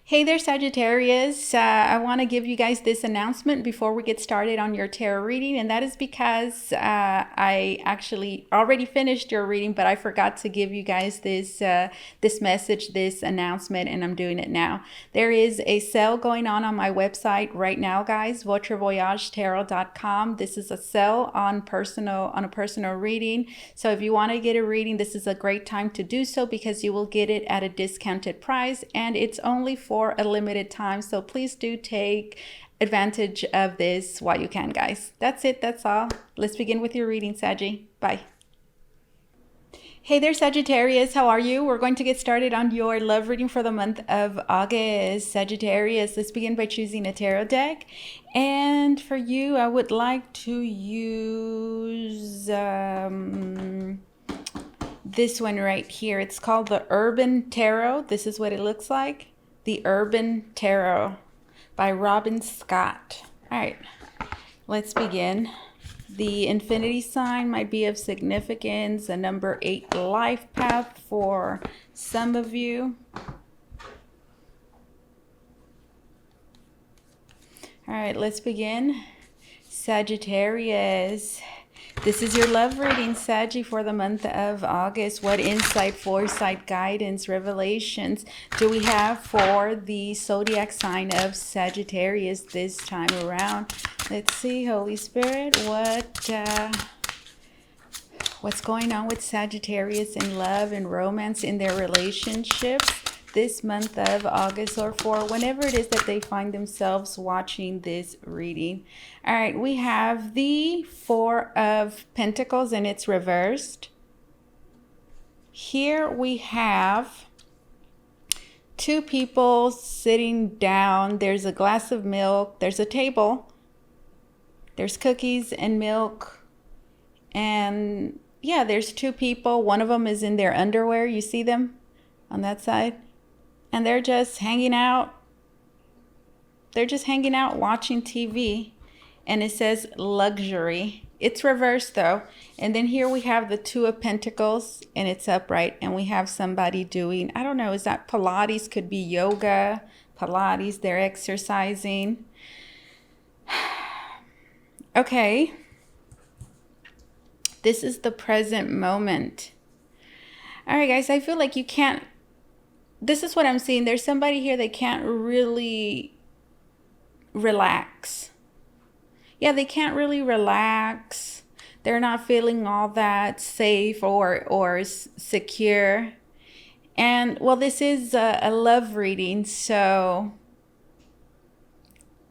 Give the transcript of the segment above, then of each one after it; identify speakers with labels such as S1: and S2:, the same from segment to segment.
S1: Hey there, Sagittarius. I want to give you guys this announcement before we get started on your tarot reading, and that is because I actually already finished your reading, but I forgot to give you guys this message, this announcement, and I'm doing it now. There is a sale going on my website right now, guys. Votre Voyage Tarot.com. This is a sale on a personal reading. So if you want to get a reading, this is a great time to do so because you will get it at a discounted price, and it's only for a limited time. So please do take advantage of this while you can, guys. That's it. That's all. Let's begin with your reading, Saggy. Bye. Hey there, Sagittarius. How are you? We're going to get started on your love reading for the month of August. Sagittarius, let's begin by choosing a tarot deck. And for you, I would like to use this one right here. It's called the Urban Tarot. This is what it looks like. The Urban Tarot by Robin Scott. All right, let's begin. The infinity sign might be of significance, a number 8 life path for some of you. All right, let's begin. Sagittarius. This is your love reading, Saggy, for the month of August. What insight, foresight, guidance, revelations do we have for the zodiac sign of Sagittarius this time around? Let's see, Holy Spirit, what's going on with Sagittarius in love and romance in their relationships this month of August, or for whenever it is that they find themselves watching this reading. All right, we have the Four of Pentacles and it's reversed. Here we have two people sitting down. There's a glass of milk. There's a table. There's cookies and milk. And yeah, there's two people. One of them is in their underwear. You see them on that side? And they're just hanging out. They're just hanging out watching TV. And it says luxury. It's reversed though. And then here we have the Two of Pentacles and it's upright. And we have somebody doing, I don't know, is that Pilates? Could be yoga, Pilates. They're exercising. Okay. This is the present moment. All right, guys, I feel like you can't. This is what I'm seeing. There's somebody here that can't really relax. Yeah, they can't really relax. They're not feeling all that safe or secure. And well, this is a love reading, so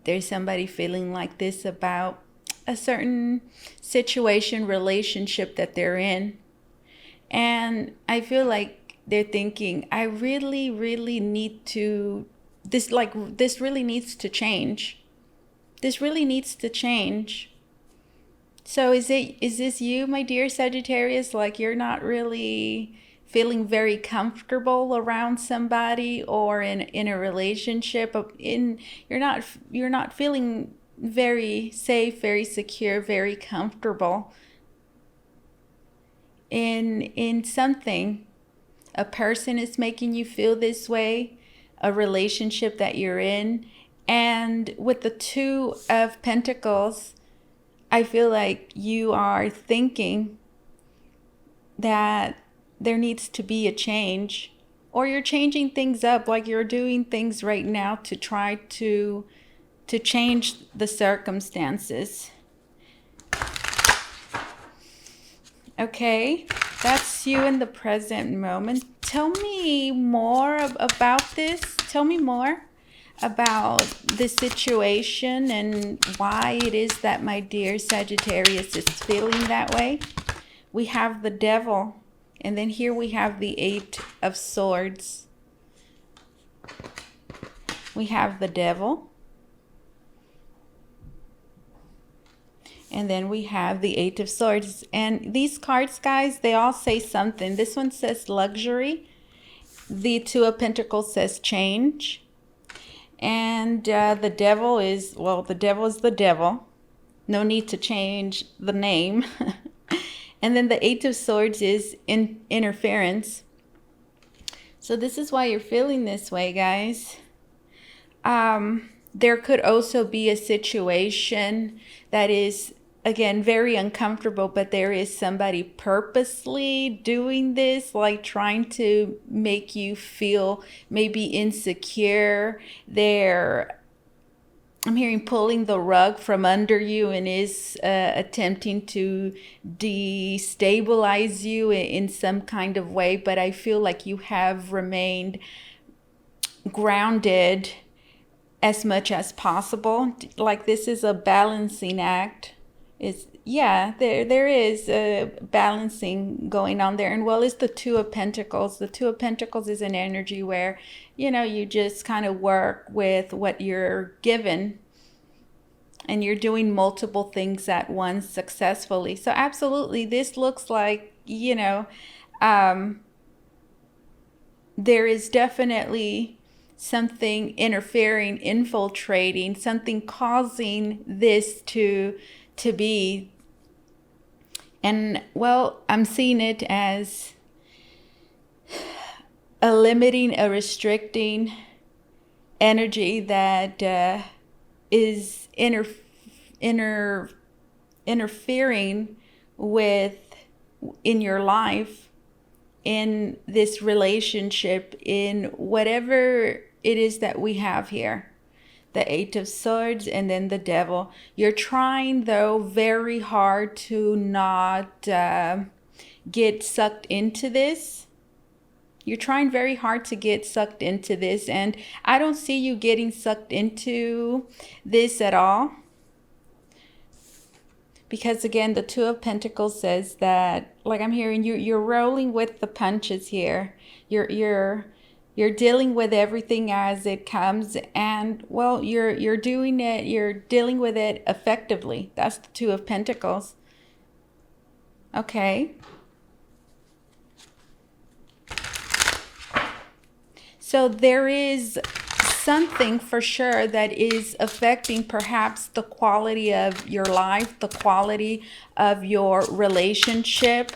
S1: there's somebody feeling like this about a certain situation, relationship that they're in. And I feel like they're thinking, I really, really need to, this really needs to change. This really needs to change. So is this you, my dear Sagittarius? Like you're not really feeling very comfortable around somebody or in a relationship. You're not feeling very safe, very secure, very comfortable in something. A person is making you feel this way, a relationship that you're in. And with the Two of Pentacles, I feel like you are thinking that there needs to be a change, or you're changing things up, like you're doing things right now to try to change the circumstances. Okay, that's you in the present moment. Tell me more about this. Tell me more about the situation and why it is that my dear Sagittarius is feeling that way. We have the Devil, and then here we have the Eight of Swords. We have the Devil. And then we have the Eight of Swords. And these cards, guys, they all say something. This one says luxury. The Two of Pentacles says change. And the Devil is, well, the Devil is the Devil. No need to change the name. And then the Eight of Swords is interference. So this is why you're feeling this way, guys. There could also be a situation that is, again, very uncomfortable, but there is somebody purposely doing this, like trying to make you feel maybe insecure. I'm hearing pulling the rug from under you and is attempting to destabilize you in some kind of way. But I feel like you have remained grounded as much as possible. Like this is a balancing act. There is a balancing going on there. And well, it's the Two of Pentacles. The Two of Pentacles is an energy where, you just kind of work with what you're given, and you're doing multiple things at once successfully. So absolutely, this looks like, there is definitely something interfering, infiltrating, something causing this to be. And well, I'm seeing it as a limiting, a restricting energy that is interfering with in your life, in this relationship, in whatever it is that we have here. The Eight of Swords and then the Devil. You're trying, though, very hard to not get sucked into this. You're trying very hard to get sucked into this, and I don't see you getting sucked into this at all. Because again, the Two of Pentacles says that, like I'm hearing you're rolling with the punches here. You're dealing with everything as it comes, and well, you're doing it. You're dealing with it effectively. That's the Two of Pentacles. Okay. So there is something for sure that is affecting perhaps the quality of your life, the quality of your relationship.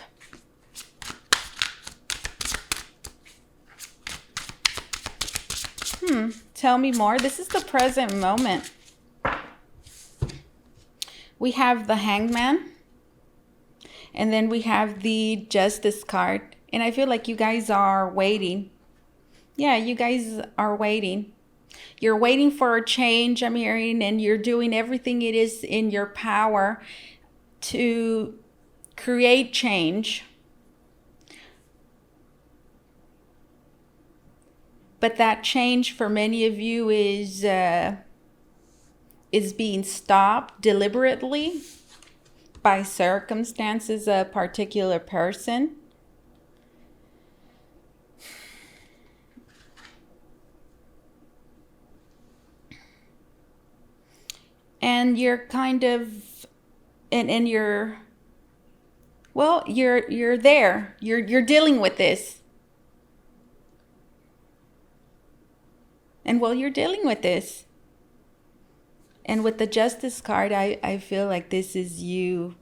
S1: Tell me more. This is the present moment. We have the Hangman, and then we have the Justice card. And I feel like you guys are waiting. Yeah, you guys are waiting. You're waiting for a change, I'm hearing, and you're doing everything it is in your power to create change. But that change for many of you is being stopped deliberately by circumstances, a particular person. And you're kind of, and you're, well, you're there. You're dealing with this. And well, you're dealing with this. And with the Justice card, I feel like this is you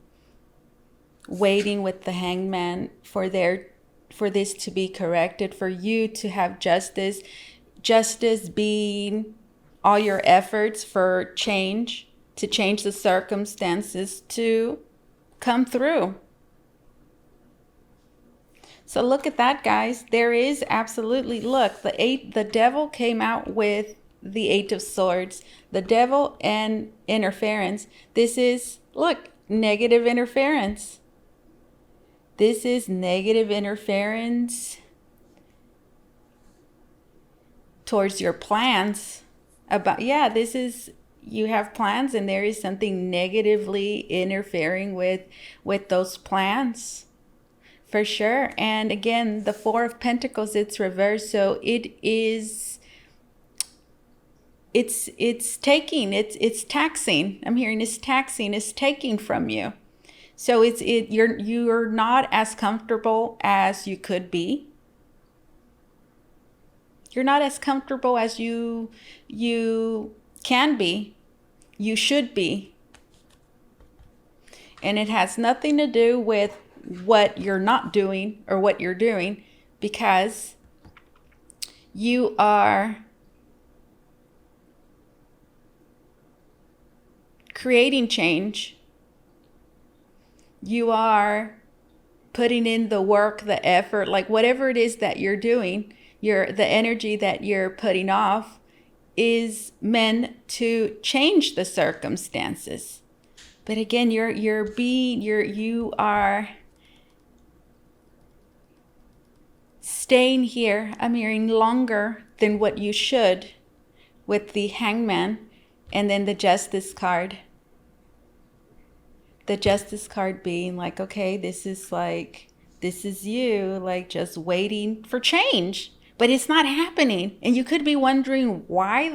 S1: waiting with the Hangman for this to be corrected, for you to have justice. Justice being all your efforts for change, to change the circumstances to come through. So look at that, guys. There is absolutely, look, the Devil came out with the Eight of Swords. The Devil and interference. This is, look, negative interference. This is negative interference towards your plans. This is, you have plans and there is something negatively interfering with those plans. For sure. And again, the Four of Pentacles, it's reversed. So it's taking, it's taxing. I'm hearing it's taxing, it's taking from you. So you're not as comfortable as you could be. You're not as comfortable as you can be. You should be. And it has nothing to do with what you're not doing or what you're doing, because you are creating change. You are putting in the work, the effort, like whatever it is that you're doing, the energy that you're putting off is meant to change the circumstances. But again, you are staying here, I'm hearing, longer than what you should, with the Hangman and then the Justice card. The Justice card being like, okay, this is you, like just waiting for change, but it's not happening. And you could be wondering why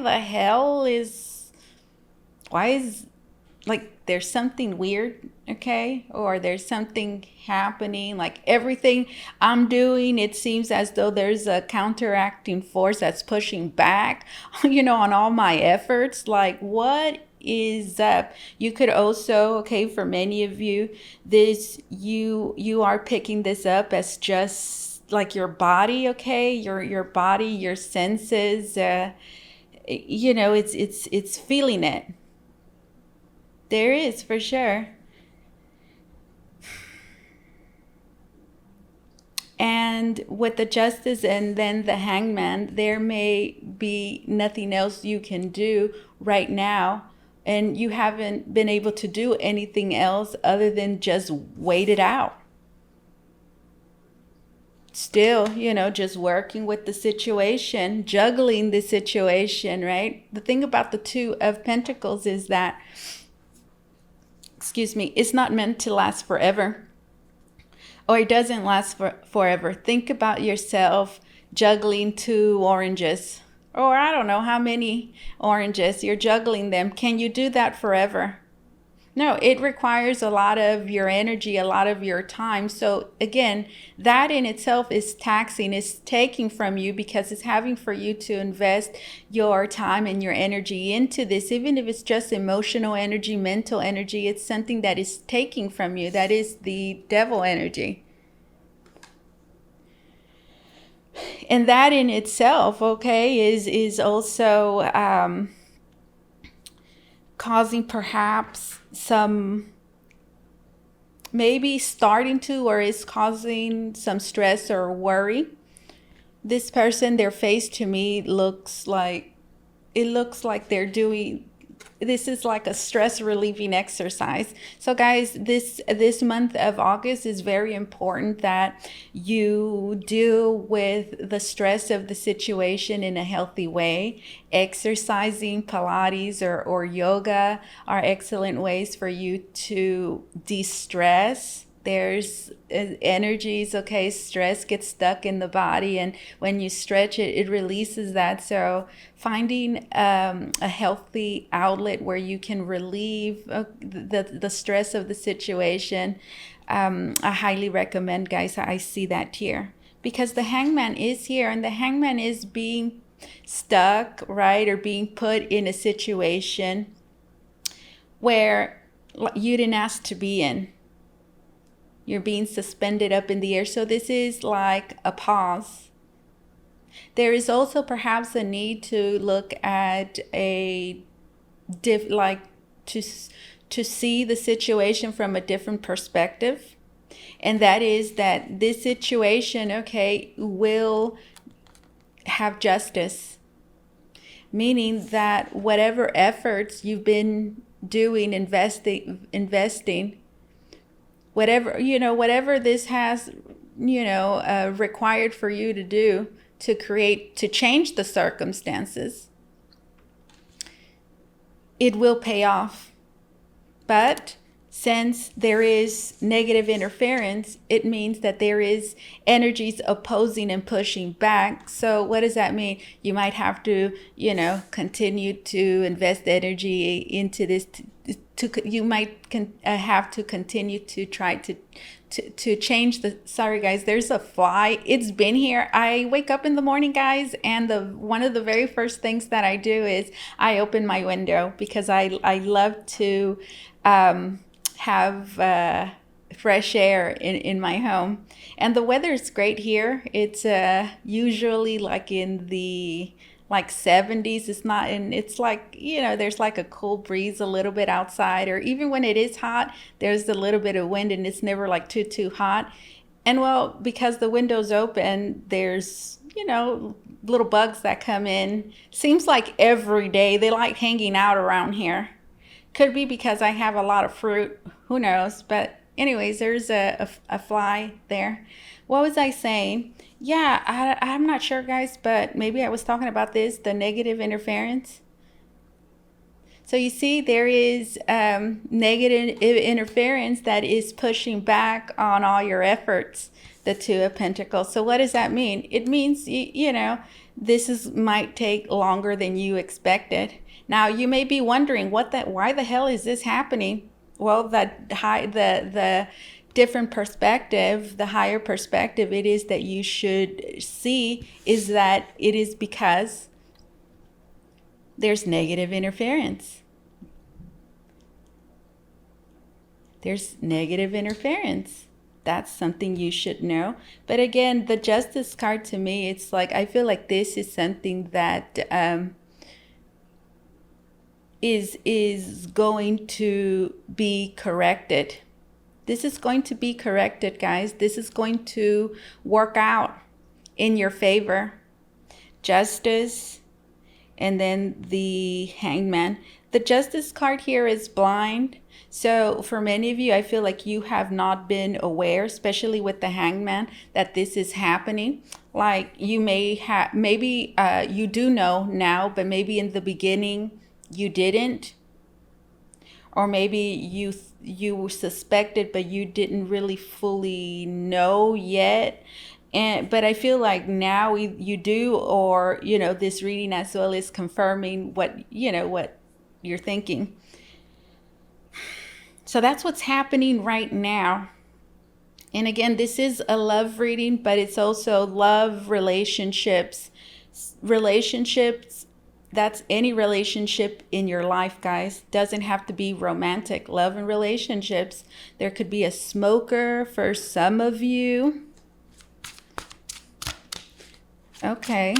S1: like there's something weird, okay? Or there's something happening, like everything I'm doing, it seems as though there's a counteracting force that's pushing back, on all my efforts. Like, what is up? You could also, okay, for many of you, you are picking this up as just like your body, okay? Your body, your senses, it's feeling it. There is, for sure. And with the Justice and then the Hangman, there may be nothing else you can do right now. And you haven't been able to do anything else other than just wait it out. Still, just working with the situation, juggling the situation, right? The thing about the Two of Pentacles is that, it's not meant to last forever, or it doesn't last forever. Think about yourself juggling 2 oranges, or I don't know how many oranges you're juggling them. Can you do that forever? No, it requires a lot of your energy, a lot of your time. So again, that in itself is taxing, is taking from you, because it's having for you to invest your time and your energy into this. Even if it's just emotional energy, mental energy, it's something that is taking from you. That is the devil energy. And that in itself, okay, is also causing perhaps some, maybe starting to, or is causing some stress or worry. This person, their face to me looks like they're doing, this is like a stress relieving exercise. So guys, this month of August is very important that you deal with the stress of the situation in a healthy way. Exercising, Pilates or yoga are excellent ways for you to de-stress. There's energies, okay, stress gets stuck in the body, and when you stretch it, it releases that. So finding a healthy outlet where you can relieve the stress of the situation, I highly recommend, guys. I see that here, because the Hangman is here, and the Hangman is being stuck, right, or being put in a situation where you didn't ask to be in. You're being suspended up in the air. So this is like a pause. There is also perhaps a need to look at to see the situation from a different perspective. And that is that this situation, okay, will have justice. Meaning that whatever efforts you've been doing, investing, whatever this has, required for you to do to change the circumstances, it will pay off. But since there is negative interference, it means that there is energies opposing and pushing back. So what does that mean? You might have to, continue to invest energy into this. You might have to continue to try to change the. Sorry guys, there's a fly. It's been here. I wake up in the morning, guys, and one of the very first things that I do is I open my window, because I love to have fresh air in my home. And the weather is great here. It's usually like in the like 70s. It's not, and it's like, there's like a cool breeze a little bit outside, or even when it is hot, there's a little bit of wind and it's never like too hot. And well, because the window's open, there's, little bugs that come in. Seems like every day they like hanging out around here. Could be because I have a lot of fruit. Who knows? But anyways, there's a fly there. What was I saying? Yeah, I'm not sure, guys, but maybe I was talking about this, the negative interference. So you see, there is negative interference that is pushing back on all your efforts, the Two of Pentacles. So what does that mean? It means, this might take longer than you expected. Now, you may be wondering, why the hell is this happening? Well, the different perspective, the higher perspective it is that you should see is that it is because there's negative interference. There's negative interference. That's something you should know. But again, the Justice card, to me, it's like, I feel like this is something that is going to be corrected. This is going to be corrected, guys. This is going to work out in your favor. Justice, and then the Hangman. The Justice card here is blind. So for many of you, I feel like you have not been aware, especially with the Hangman, that this is happening. Like you may have, maybe you do know now, but maybe in the beginning you didn't. Or maybe you suspected, but you didn't really fully know yet. But I feel like now you do, or, this reading as well is confirming what you're thinking. So that's what's happening right now. And again, this is a love reading, but it's also love, relationships, that's any relationship in your life, guys. Doesn't have to be romantic. Love and relationships. There could be a smoker for some of you. Okay.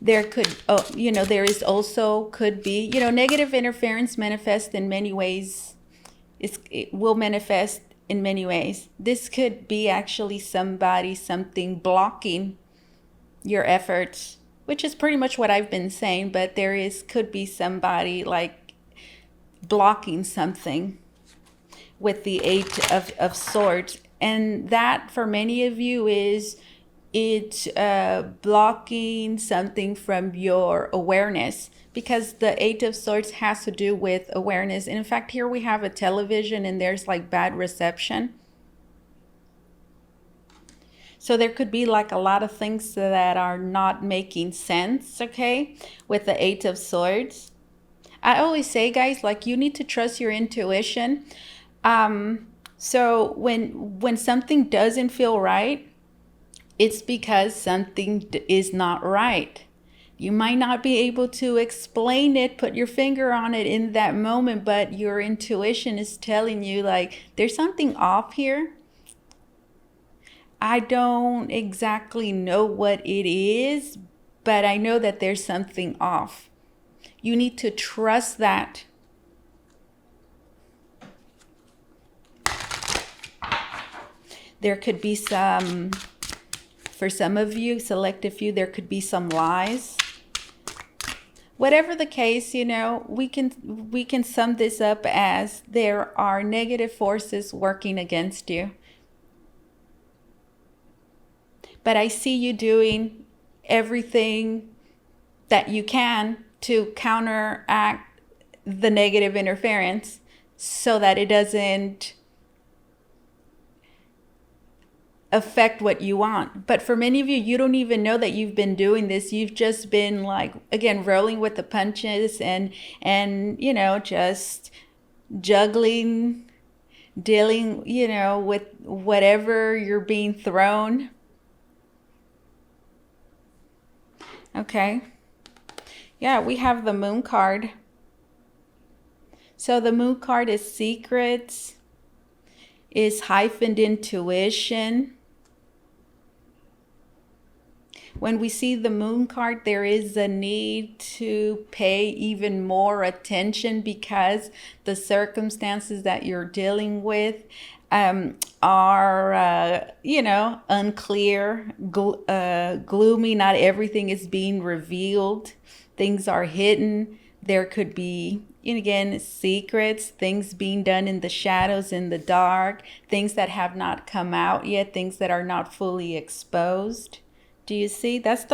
S1: There could, there is also could be, negative interference manifest in many ways. It will manifest in many ways. This could be actually something blocking your efforts, which is pretty much what I've been saying, but could be somebody like blocking something with the Eight of Swords. And that for many of you is blocking something from your awareness, because the Eight of Swords has to do with awareness. And in fact, here we have a television and there's like bad reception. So there could be like a lot of things that are not making sense, okay, with the Eight of Swords. I always say, guys, like you need to trust your intuition. So when something doesn't feel right, it's because something is not right. You might not be able to explain it, put your finger on it in that moment, but your intuition is telling you like there's something off here. I don't exactly know what it is, but I know that there's something off. You need to trust that. There could be for some of you, selective few, there could be some lies. Whatever the case, we can sum this up as there are negative forces working against you. But I see you doing everything that you can to counteract the negative interference so that it doesn't affect what you want. But for many of you, you don't even know that you've been doing this. You've just been like, again, rolling with the punches and just juggling, dealing, with whatever you're being thrown. Okay. Yeah, we have the Moon card. So the Moon card is secrets, is hyphened intuition. when we see the moon card, there is a need to pay even more attention because the circumstances that you're dealing with are, unclear, gloomy. Not everything is being revealed. Things are hidden. There could be, again, secrets, things being done in the shadows, in the dark, things that have not come out yet, things that are not fully exposed. Do you see? That's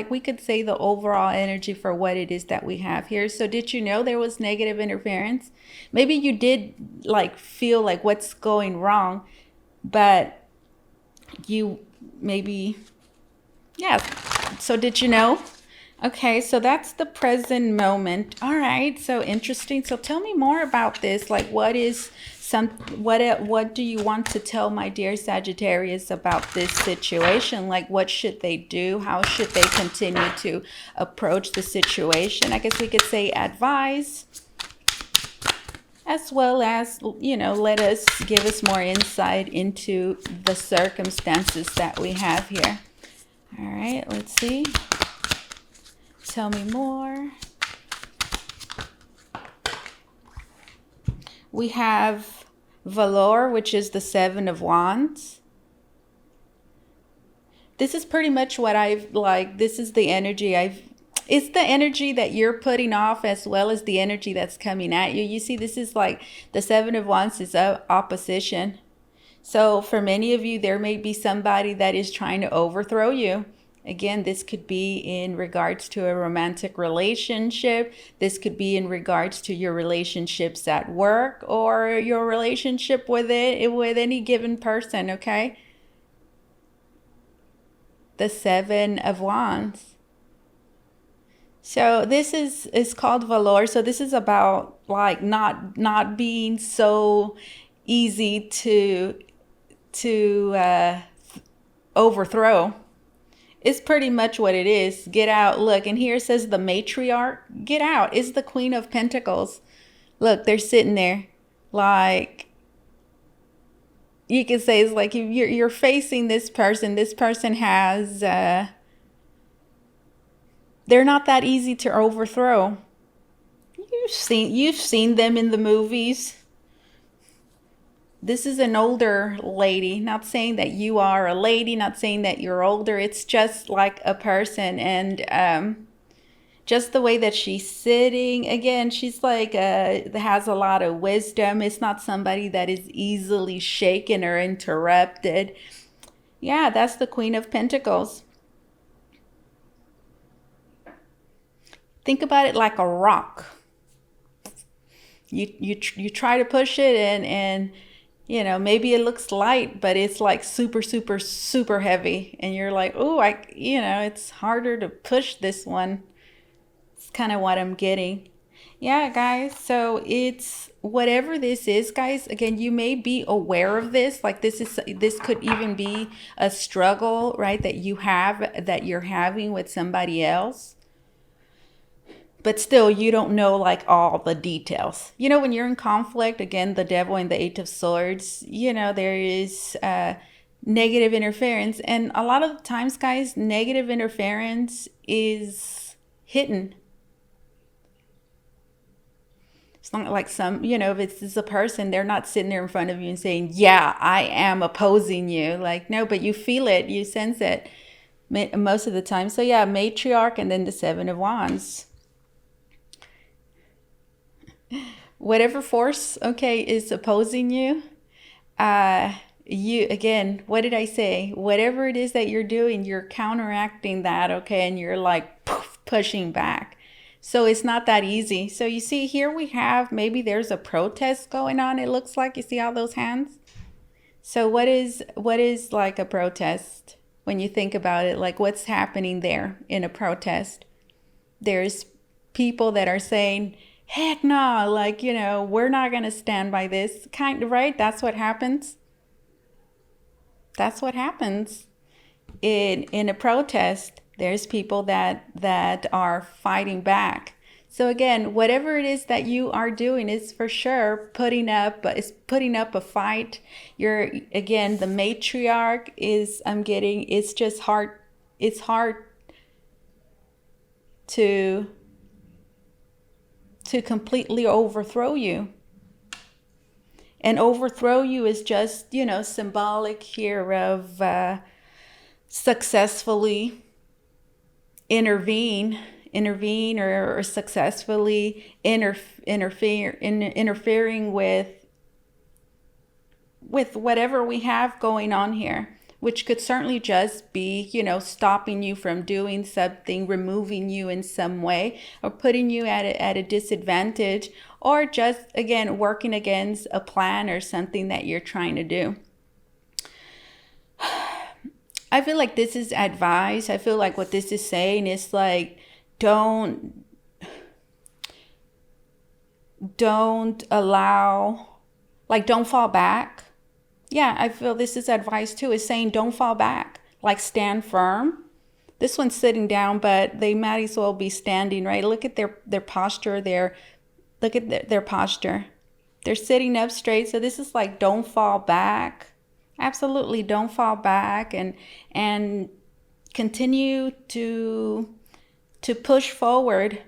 S1: we could say the overall energy for what it is that we have here. So did you know there was negative interference? Maybe you did feel like what's going wrong, but you maybe, yeah. So did you know? Okay, so that's the present moment. All right, so interesting. So tell me more about this. What do you want to tell my dear Sagittarius about this situation? What should they do? How should they continue to approach the situation? I guess we could say advise, as well as, give us more insight into the circumstances that we have here. All right, let's see. Tell me more. We have Votre, which is the Seven of Wands. This is pretty much what this is the energy it's the energy that you're putting off as well as the energy that's coming at you. You see, this is the Seven of Wands is opposition. So for many of you, there may be somebody that is trying to overthrow you. Again, this could be in regards to a romantic relationship. This could be in regards to your relationships at work or your relationship with any given person, okay? The Seven of Wands. So this is called Valor. So this is about not being so easy to overthrow. It's pretty much what it is. Get out. Look, and here it says the matriarch. Get out. It's the Queen of Pentacles. Look, they're sitting there. You could say it's like you're facing this person. This person has, they're not that easy to overthrow. You've seen them in the movies. This is an older lady, not saying that you are a lady, not saying that you're older. It's just like a person, and just the way that she's sitting. Again, she's has a lot of wisdom. It's not somebody that is easily shaken or interrupted. Yeah, that's the Queen of Pentacles. Think about it like a rock. You try to push it and maybe it looks light, but it's super, super, super heavy. And you're like, oh, it's harder to push this one. It's kind of what I'm getting. Yeah, guys. So it's whatever this is, guys. Again, you may be aware of this. This could even be a struggle, right? That you're having with somebody else. But still, you don't know all the details. When you're in conflict, again, the Devil and the Eight of Swords, there is negative interference. And a lot of the times, guys, negative interference is hidden. It's not like if it's a person, they're not sitting there in front of you and saying, yeah, I am opposing you. No, but you feel it, you sense it most of the time. So yeah, matriarch and then the Seven of Wands. Whatever force, okay, is opposing you, again, what did I say? Whatever it is that you're doing, you're counteracting that, okay, and you're pushing back. So it's not that easy. So you see here we have, maybe there's a protest going on, it looks like. You see all those hands? So what is a protest when you think about it? What's happening there in a protest? There's people that are saying, heck no, we're not going to stand by this, right? That's what happens. That's what happens in a protest. There's people that are fighting back. So again, whatever it is that you are doing is for sure putting up a fight. The matriarch is, it's just hard. It's hard to completely overthrow you. And overthrow you is just, symbolic here of successfully intervene or successfully interfering with whatever we have going on here, which could certainly just be, stopping you from doing something, removing you in some way, or putting you at a disadvantage, or just, again, working against a plan or something that you're trying to do. I feel like this is advice. I feel like what this is saying is like, don't allow, like, don't fall back. Yeah, I feel this is advice too. It's saying don't fall back, like stand firm. This one's sitting down, but they might as well be standing, right? Look at their posture there. Look at their posture. They're sitting up straight. So this is like, don't fall back. Absolutely, don't fall back, and continue to push forward.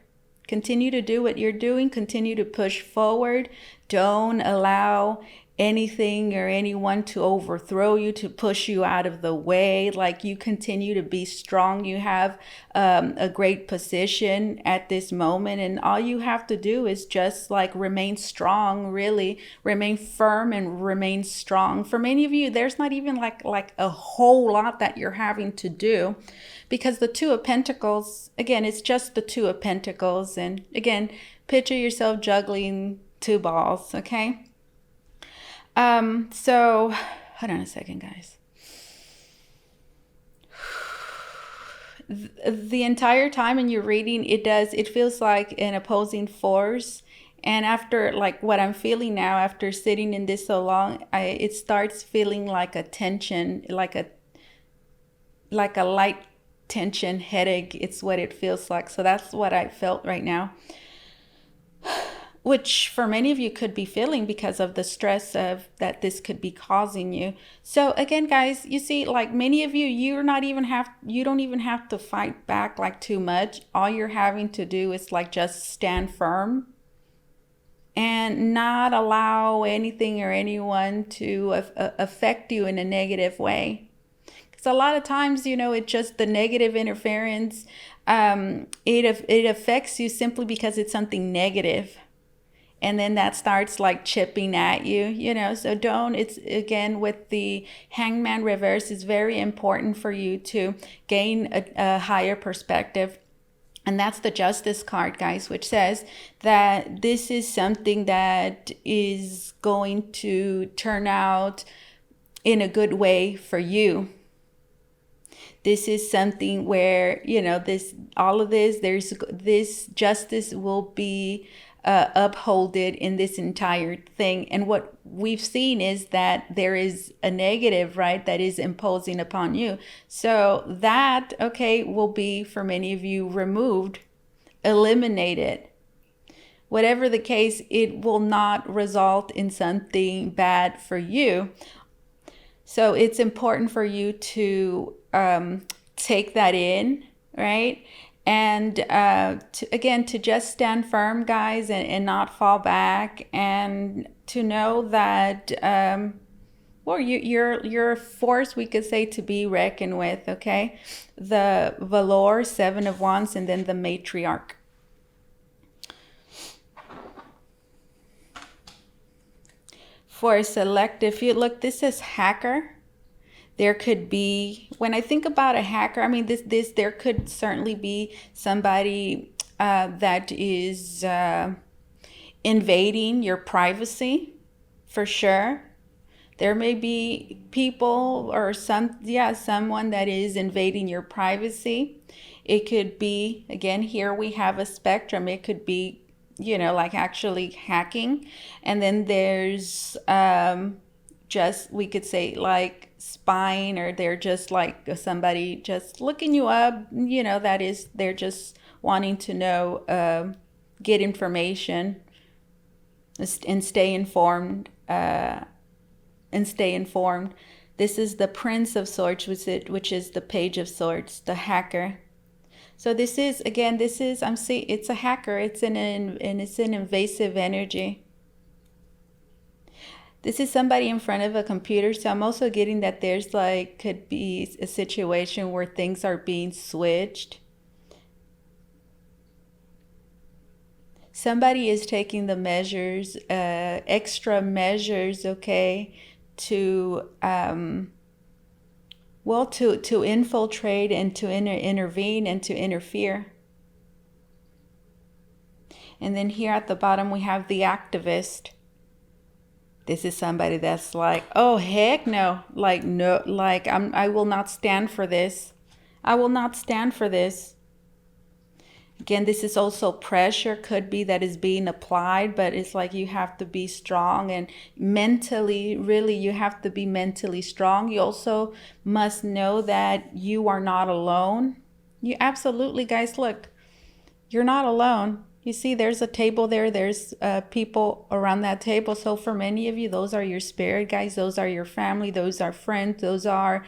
S1: Continue to do what you're doing. Continue to push forward. Don't allow anything or anyone to overthrow you, to push you out of the way. Like, you continue to be strong. You have a great position at this moment, and all you have to do is just like remain strong, really remain firm and remain strong. For many of you, there's not even like a whole lot that you're having to do, because the Two of Pentacles, again, it's just the Two of Pentacles. And again, picture yourself juggling two balls, okay? So hold on a second, guys. The entire time in your reading, it feels like an opposing force. And after, like, what I'm feeling now after sitting in this so long, it starts feeling like a tension, like a light tension headache. It's what it feels like. So that's what I felt right now, which for many of you could be feeling because of the stress of that this could be causing you. So again, guys, you see, like, many of you, you don't even have to fight back like too much. All you're having to do is like just stand firm and not allow anything or anyone to affect you in a negative way. Because a lot of times, it's just the negative interference. It affects you simply because it's something negative. And then that starts like chipping at you, so it's, again, with the Hangman reverse, it's very important for you to gain a higher perspective. And that's the Justice card, guys, which says that this is something that is going to turn out in a good way for you. This is something where, this justice will be upholded in this entire thing. And what we've seen is that there is a negative, right, that is imposing upon you. So that, okay, will be, for many of you, removed, eliminated. Whatever the case, it will not result in something bad for you. So it's important for you to take that in, right? And to just stand firm, guys, and not fall back, and to know that you're a force, we could say, to be reckoned with. Okay, the Valor, Seven of Wands, and then the Matriarch. For a selective, you look, this is hacker. There could be, when I think about a hacker, I mean, there could certainly be somebody that is invading your privacy, for sure. There may be people or someone that is invading your privacy. It could be, again, here we have a spectrum. It could be, like actually hacking. And then there's just, we could say, like spying, or they're just like somebody just looking you up, that is, they're just wanting to know, get information and stay informed. This is the Prince of Swords, which is the Page of Swords, the hacker. So this is, again, I'm seeing it's a hacker. It's it's an invasive energy. This is somebody in front of a computer. So I'm also getting that there's like, could be a situation where things are being switched. Somebody is taking the measures, extra measures, okay, to, well, to infiltrate and to intervene and to interfere. And then here at the bottom, we have the activist. This is somebody that's like, oh, heck no. Like, no, like, I will not stand for this. I will not stand for this. Again, this is also pressure, could be that is being applied, but it's like you have to be strong and mentally, really, you have to be mentally strong. You also must know that you are not alone. You absolutely, guys, look, you're not alone. You see, there's a table there. There's people around that table. So for many of you, those are your spirit guides. Those are your family. Those are friends. Those are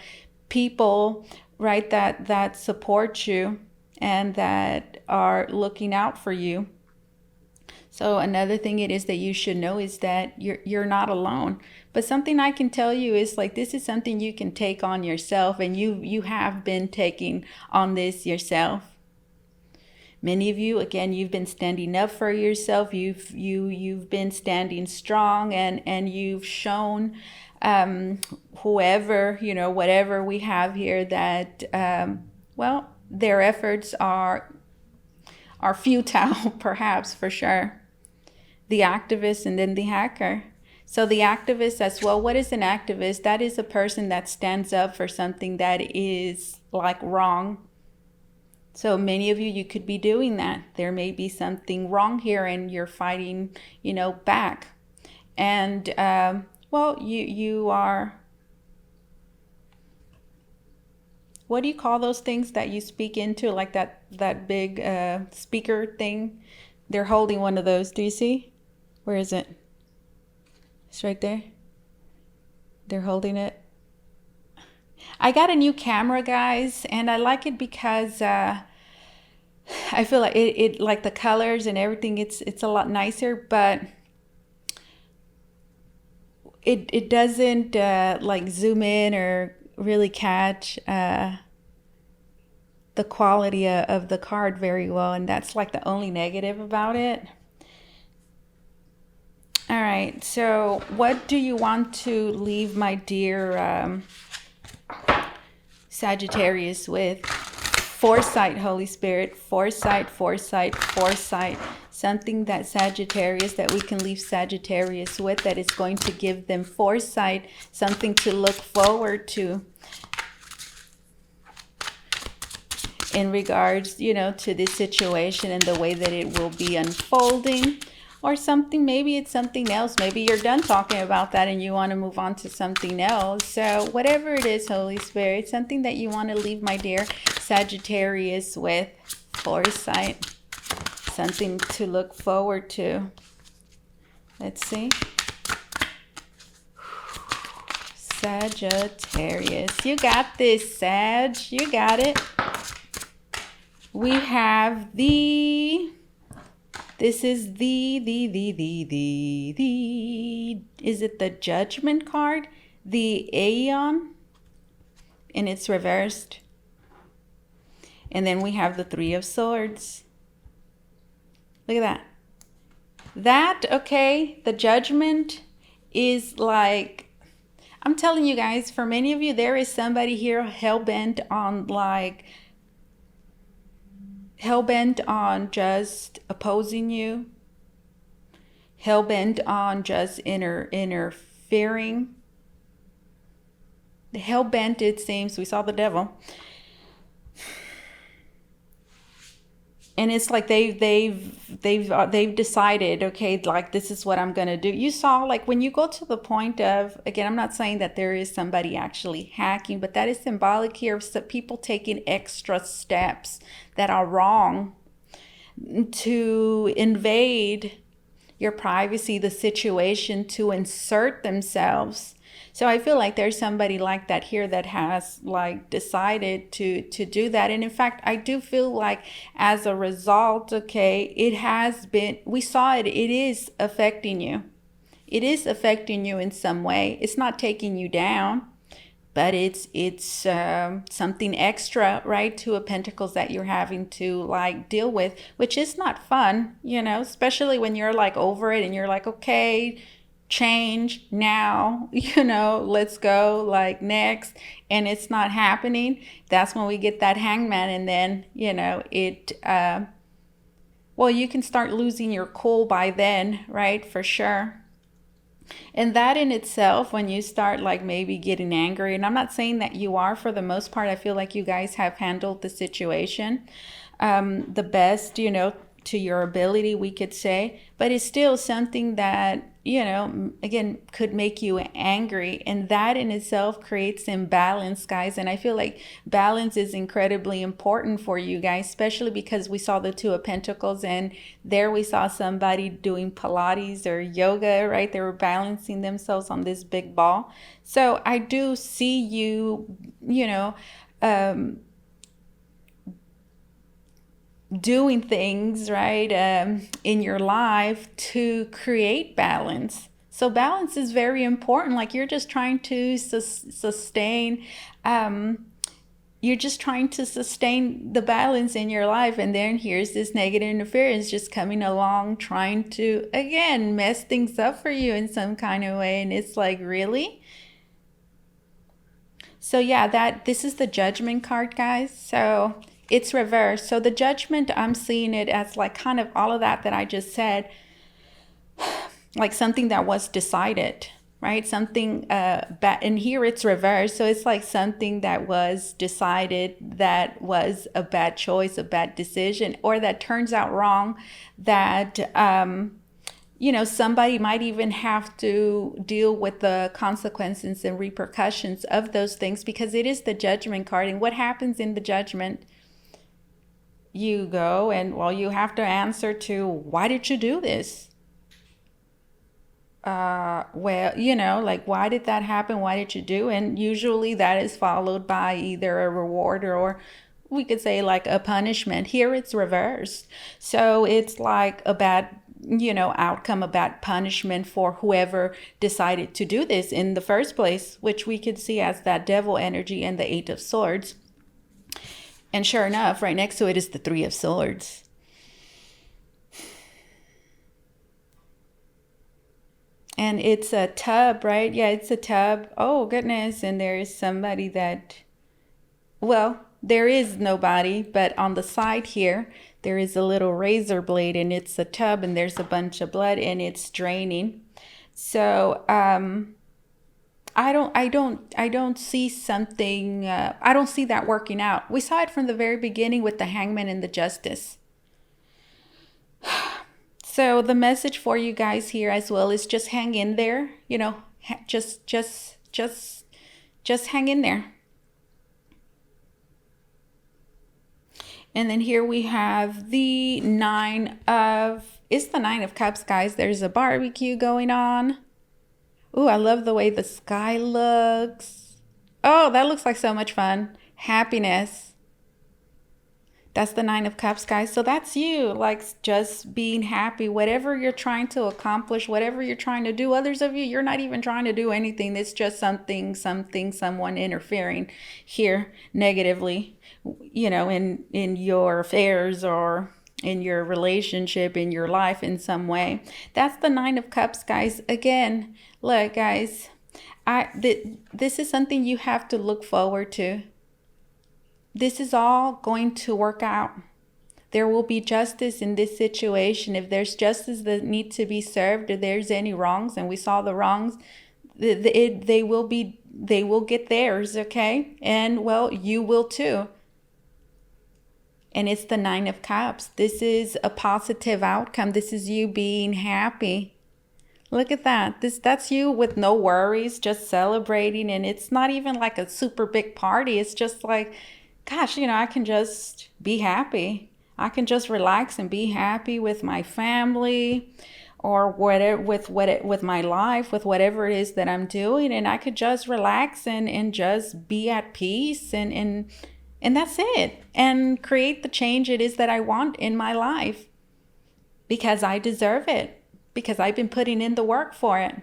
S1: people, right, that support you and that are looking out for you. So another thing it is that you should know is that you're not alone. But something I can tell you is like, this is something you can take on yourself, and you have been taking on this yourself. Many of you, again, you've been standing up for yourself. You've been standing strong, and you've shown whoever, whatever we have here, that well, their efforts are futile, perhaps, for sure. The activist and then the hacker. So the activist as well. What is an activist? That is a person that stands up for something that is like wrong. So many of you, you could be doing that. There may be something wrong here and you're fighting, back. And, well, you are, what do you call those things that you speak into, like that big speaker thing? They're holding one of those. Do you see? Where is it? It's right there. They're holding it. I got a new camera, guys, and I like it because I feel like it like the colors and everything, it's a lot nicer, but it doesn't like zoom in or really catch the quality of the card very well, and that's like the only negative about it. All right, so what do you want to leave my dear Sagittarius with? Foresight, Holy Spirit, foresight, foresight, foresight. Something that Sagittarius, that we can leave Sagittarius with, that is going to give them foresight, something to look forward to in regards, to this situation and the way that it will be unfolding. Or something, maybe it's something else. Maybe you're done talking about that and you want to move on to something else. So whatever it is, Holy Spirit, something that you want to leave my dear Sagittarius with, foresight, something to look forward to. Let's see. Sagittarius, you got this, Sag, you got it. We have this is is it the Judgment card? The Aeon, and it's reversed. And then we have the Three of Swords. Look at that. Okay, the Judgment is like, I'm telling you guys, for many of you, there is somebody here hell-bent on just opposing you, hell-bent on just interfering. Hell-bent, it seems. We saw the devil. And it's like they've decided, okay, like this is what I'm gonna do. You saw, like when you go to the point of, again, I'm not saying that there is somebody actually hacking, but that is symbolic here of people taking extra steps that are wrong to invade your privacy, the situation, to insert themselves. So I feel like there's somebody like that here that has like decided to do that. And in fact, I do feel like as a result, okay, it has been, we saw it, it is affecting you. It is affecting you in some way. It's not taking you down, but it's something extra, right? Two of Pentacles that you're having to like deal with, which is not fun, you know, especially when you're like over it and you're like, okay, change now, you know, let's go like next, and it's not happening. That's when we get that Hangman, and then, you know, well, you can start losing your cool by then, right? For sure. And that in itself, when you start like maybe getting angry, and I'm not saying that you are, for the most part, I feel like you guys have handled the situation the best, you know, to your ability, we could say, but it's still something that, you know, again, could make you angry. And that in itself creates imbalance, guys. And I feel like balance is incredibly important for you guys, especially because we saw the Two of Pentacles, and there we saw somebody doing Pilates or yoga, right? They were balancing themselves on this big ball. So I do see you, you know, doing things, right, in your life to create balance. So balance is very important. Like you're just trying to sustain, you're just trying to sustain the balance in your life. And then here's this negative interference just coming along, trying to, again, mess things up for you in some kind of way. And it's like, really? So yeah, this is the Judgment card, guys. So it's reversed. So the Judgment, I'm seeing it as like kind of all of that I just said, like something that was decided, right? Something bad. And here it's reversed. So it's like something that was decided that was a bad choice, a bad decision, or that turns out wrong, that you know, somebody might even have to deal with the consequences and repercussions of those things, because it is the Judgment card. And what happens in the Judgment? You go and, well, you have to answer to, why did you do this? Well, you know, like, why did that happen? Why did you do? And usually that is followed by either a reward, or we could say like a punishment. Here it's reversed. So it's like a bad, you know, outcome, a bad punishment for whoever decided to do this in the first place, which we could see as that Devil energy and the Eight of Swords. And sure enough, right next to it is the Three of Swords. And it's a tub, right? Yeah, it's a tub. Oh, goodness. And there is somebody that, well, there is nobody, but on the side here, there is a little razor blade, and it's a tub, and there's a bunch of blood, and it's draining. So, I don't see something, I don't see that working out. We saw it from the very beginning with the Hangman and the Justice. So the message for you guys here as well is just hang in there, you know, just hang in there. And then here we have the it's the Nine of Cups, guys. There's a barbecue going on. Ooh, I love the way the sky looks. Oh, that looks like so much fun. Happiness. That's the Nine of Cups, guys. So that's you, like just being happy. Whatever you're trying to accomplish, whatever you're trying to do. Others of you, you're not even trying to do anything. It's just someone interfering here negatively, you know, in your affairs or in your relationship, in your life in some way. That's the Nine of Cups, guys. Again, look, guys, this is something you have to look forward to. This is all going to work out. There will be justice in this situation. If there's justice that needs to be served, if there's any wrongs, and we saw the wrongs, they will get theirs, okay? And well, you will too. And it's the Nine of Cups. This is a positive outcome. This is you being happy. Look at that. That's you with no worries, just celebrating. And it's not even like a super big party. It's just like, gosh, you know, I can just be happy. I can just relax and be happy with my family. or whatever with my life, with whatever it is that I'm doing, and I could just relax and just be at peace and that's it, and create the change it is that I want in my life, because I deserve it, because I've been putting in the work for it.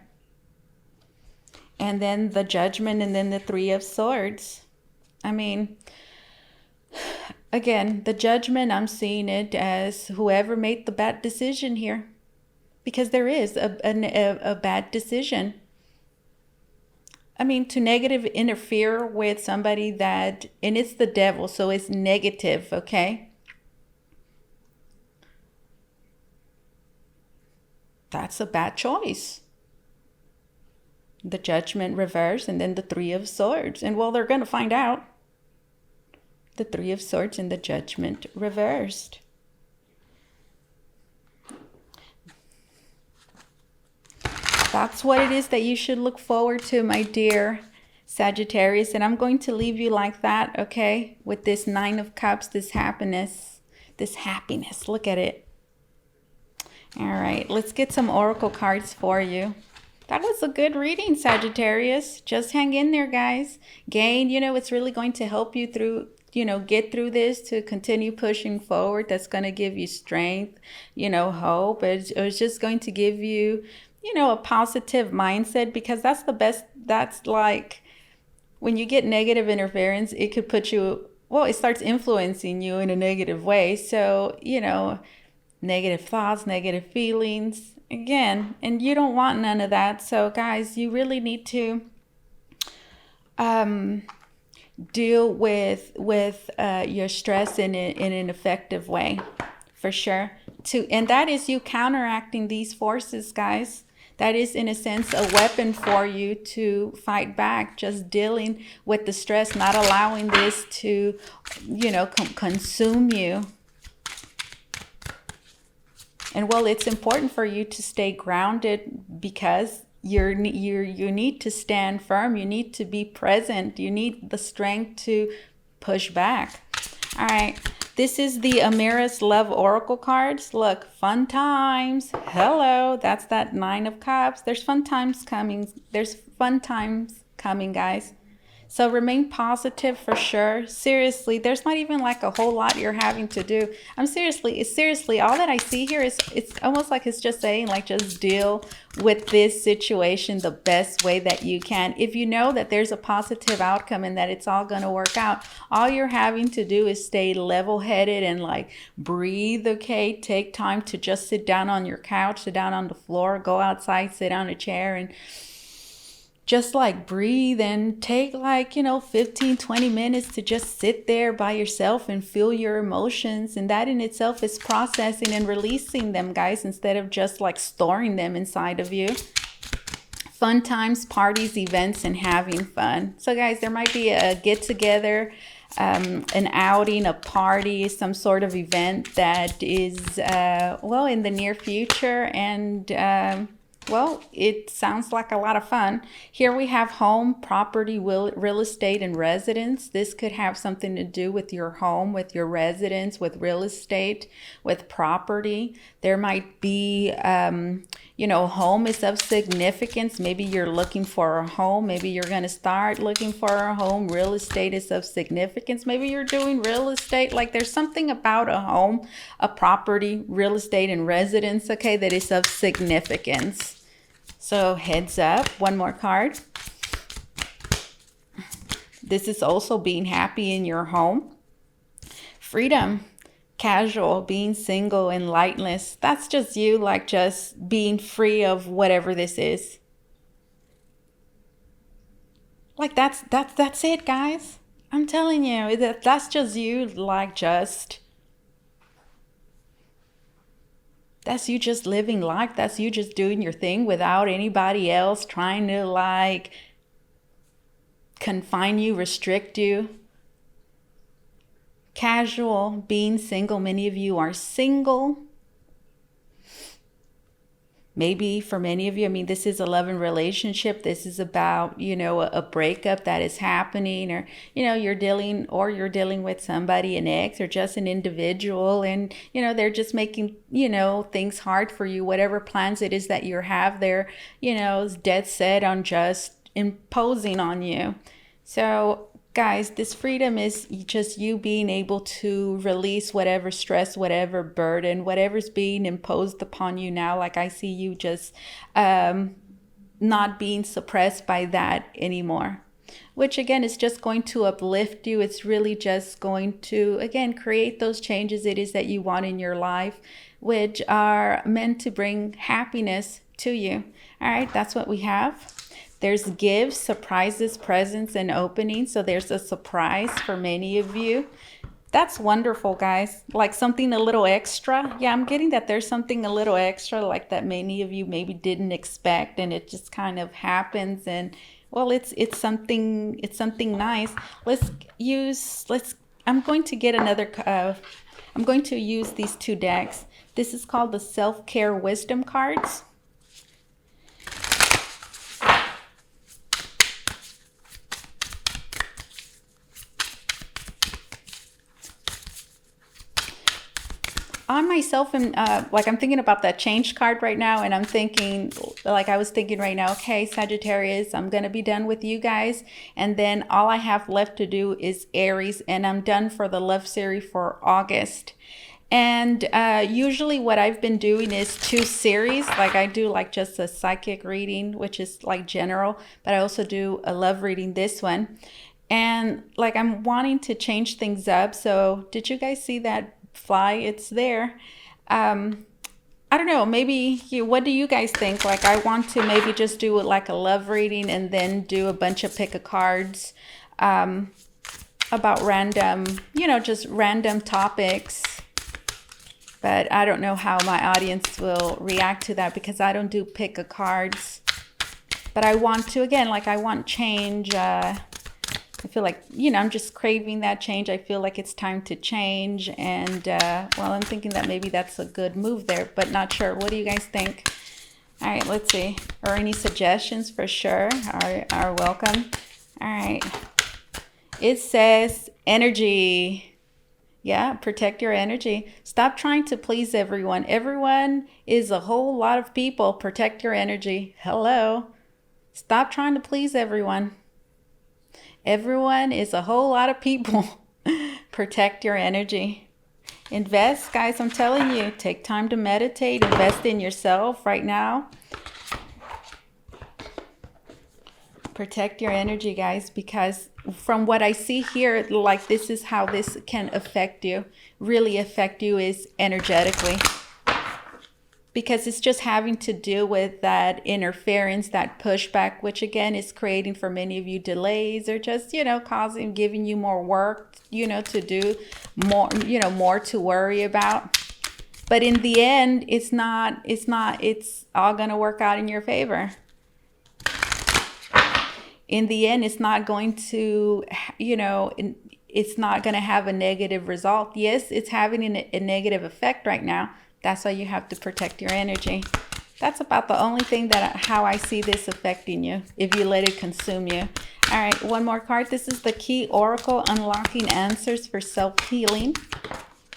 S1: And then the Judgment, and then the Three of Swords. I mean, again, the Judgment, I'm seeing it as whoever made the bad decision here, because there is a bad decision. I mean, to negative interfere with somebody that, and it's the devil, so it's negative, okay? That's a bad choice. The Judgment reversed, and then the Three of Swords. And well, they're going to find out. The Three of Swords and the Judgment reversed. That's what it is that you should look forward to, my dear Sagittarius. And I'm going to leave you like that, okay? With this Nine of Cups, this happiness. Look at it. All right, let's get some oracle cards for you. That was a good reading, Sagittarius. Just hang in there, guys. Gain, it's really going to help you through, get through this, to continue pushing forward. That's going to give you strength, hope. It's just going to give you, a positive mindset, because that's the best. That's like when you get negative interference, it could put you, it starts influencing you in a negative way. So, negative thoughts, negative feelings, again, and you don't want none of that. So guys, you really need to deal with your stress in an effective way, for sure. And that is you counteracting these forces, guys. That is, in a sense, a weapon for you to fight back, just dealing with the stress, not allowing this to, consume you. And well, it's important for you to stay grounded, because you need to stand firm. You need to be present. You need the strength to push back. All right. This is the Amira's Love Oracle cards. Look, fun times. Hello. That's that Nine of Cups. There's fun times coming. There's fun times coming, guys. So remain positive, for sure. Seriously, there's not even like a whole lot you're having to do. Seriously, all that I see here is, it's almost like it's just saying, like, just deal with this situation the best way that you can. If you know that there's a positive outcome and that it's all going to work out, all you're having to do is stay level-headed and like breathe, okay? Take time to just sit down on your couch, sit down on the floor, go outside, sit on a chair, and just like breathe and take like, 15, 20 minutes to just sit there by yourself and feel your emotions. And that in itself is processing and releasing them, guys, instead of just like storing them inside of you. Fun times, parties, events, and having fun. So guys, there might be a get together, an outing, a party, some sort of event that is, in the near future. And, well, it sounds like a lot of fun. Here we have home, property, real estate, and residence. This could have something to do with your home, with your residence, with real estate, with property. There might be, home is of significance. Maybe you're looking for a home. Maybe you're going to start looking for a home. Real estate is of significance. Maybe you're doing real estate. Like there's something about a home, a property, real estate, and residence, okay, that is of significance. So heads up, one more card. This is also being happy in your home. Freedom, casual, being single, and lightness. That's just you, like just being free of whatever this is. Like that's it, guys. I'm telling you, that's just you, like that's you just living life. That's you just doing your thing without anybody else trying to like confine you, restrict you. Casual, being single. Many of you are single. Maybe for many of you, I mean, this is a love and relationship. This is about, a breakup that is happening, or, you're dealing with somebody, an ex, or just an individual, and, they're just making, things hard for you. Whatever plans it is that you have, they're, is dead set on just imposing on you. So guys, this freedom is just you being able to release whatever stress, whatever burden, whatever's being imposed upon you now. Like I see you just not being suppressed by that anymore, which again is just going to uplift you. It's really just going to, again, create those changes it is that you want in your life, which are meant to bring happiness to you. All right, that's what we have. There's gifts, surprises, presents, and openings. So there's a surprise for many of you. That's wonderful, guys. Like something a little extra. Yeah, I'm getting that there's something a little extra, like that many of you maybe didn't expect, and it just kind of happens. And well, it's something nice. I'm going to get another. I'm going to use these two decks. This is called the Self-Care Wisdom cards. On myself, and I'm thinking about that change card right now, and I'm thinking, I was thinking right now, okay, Sagittarius, I'm going to be done with you guys, and then all I have left to do is Aries, and I'm done for the love series for August. And usually what I've been doing is 2 series. Like I do just a psychic reading, which is like general, but I also do a love reading, this one. And I'm wanting to change things up. So did you guys see that fly? It's there. I don't know, maybe what do you guys think? I want to maybe just do a love reading and then do a bunch of pick a cards about random, just random topics. But I don't know how my audience will react to that, because I don't do pick a cards. But I want to, again, I want change. I feel like, I'm just craving that change. I feel like it's time to change. And, I'm thinking that maybe that's a good move there, but not sure. What do you guys think? All right, let's see. Or any suggestions for sure are welcome. All right. It says energy. Yeah, protect your energy. Stop trying to please everyone. Everyone is a whole lot of people. Protect your energy. Hello. Stop trying to please everyone. Everyone is a whole lot of people. Protect your energy. Invest, guys, I'm telling you. Take time to meditate. Invest in yourself right now. Protect your energy, guys, because from what I see here, this is how this can affect you. Really affect you is energetically. Because it's just having to deal with that interference, that pushback, which again is creating for many of you delays, or just, giving you more work, to do more to worry about. But in the end, it's all going to work out in your favor. In the end, it's not going to, it's not going to have a negative result. Yes, it's having a negative effect right now. That's why you have to protect your energy. That's about the only thing how I see this affecting you, if you let it consume you. All right, one more card. This is the Key Oracle, Unlocking Answers for Self-Healing.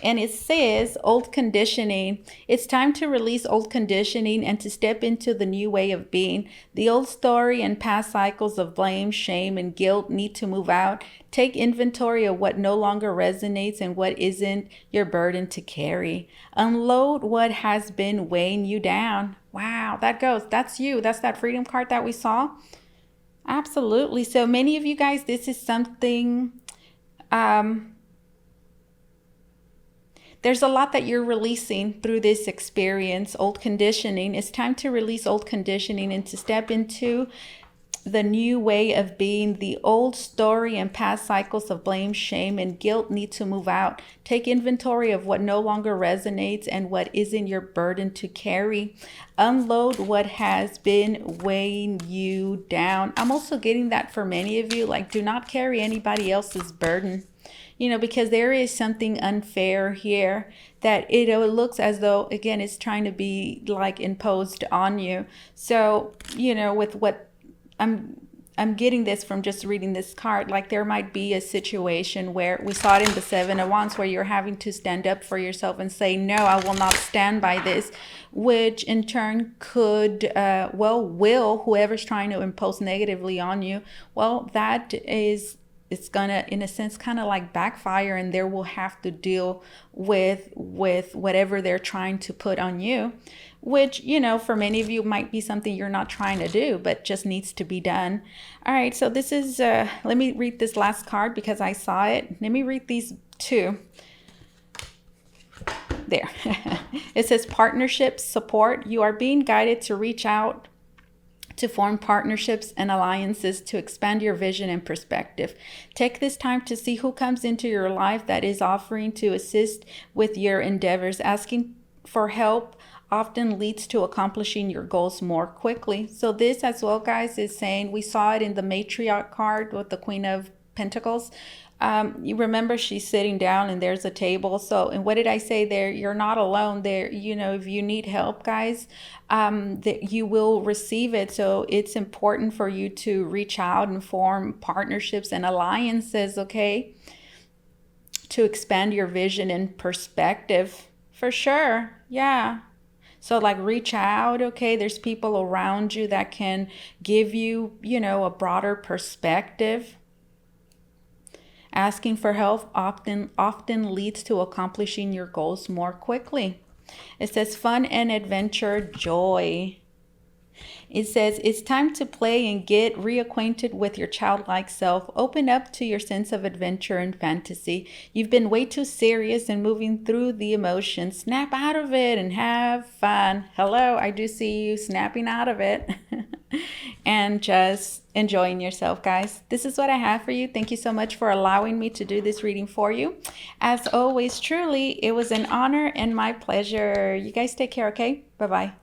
S1: And it says old conditioning. It's time to release old conditioning and to step into the new way of being. The old story and past cycles of blame, shame, and guilt need to move out. Take inventory of what no longer resonates and what isn't your burden to carry. Unload what has been weighing you down. Wow, that's you. That's that freedom card that we saw. Absolutely. So many of you guys, this is something, there's a lot that you're releasing through this experience, old conditioning. It's time to release old conditioning and to step into the new way of being. The old story and past cycles of blame, shame, and guilt need to move out. Take inventory of what no longer resonates and what isn't your burden to carry. Unload what has been weighing you down. I'm also getting that for many of you, do not carry anybody else's burden. you know, because there is something unfair here that it looks as though, again, it's trying to be like imposed on you. So, you know, with what I'm getting this from just reading this card, like there might be a situation where we saw it in the Seven of Wands where you're having to stand up for yourself and say, no, I will not stand by this, which in turn could, will whoever's trying to impose negatively on you, well, that is, it's gonna, in a sense, kind of like backfire, and they will have to deal with whatever they're trying to put on you, which, you know, for many of you might be something you're not trying to do, but just needs to be done. All right, so this is, let me read this last card because I saw it. Let me read these two. There. It says partnership support. You are being guided to reach out to form partnerships and alliances to expand your vision and perspective. Take this time to see who comes into your life that is offering to assist with your endeavors. Asking for help often leads to accomplishing your goals more quickly. So this as well, guys, is saying, we saw it in the matriarch card with the Queen of Pentacles. You remember she's sitting down and there's a table. So, and what did I say there? You're not alone there. You know, if you need help, guys, that you will receive it. So it's important for you to reach out and form partnerships and alliances, okay, to expand your vision and perspective, for sure. Yeah. So like reach out, okay? There's people around you that can give you, you know, a broader perspective. Asking for help often leads to accomplishing your goals more quickly. It says fun and adventure, joy. It says it's time to play and get reacquainted with your childlike self. Open up to your sense of adventure and fantasy. You've been way too serious and moving through the emotions. Snap out of it and have fun. Hello, I do see you snapping out of it. And just enjoying yourself, guys. This is what I have for you. Thank you so much for allowing me to do this reading for you. As always, truly, it was an honor and my pleasure. You guys take care, okay? Bye-bye.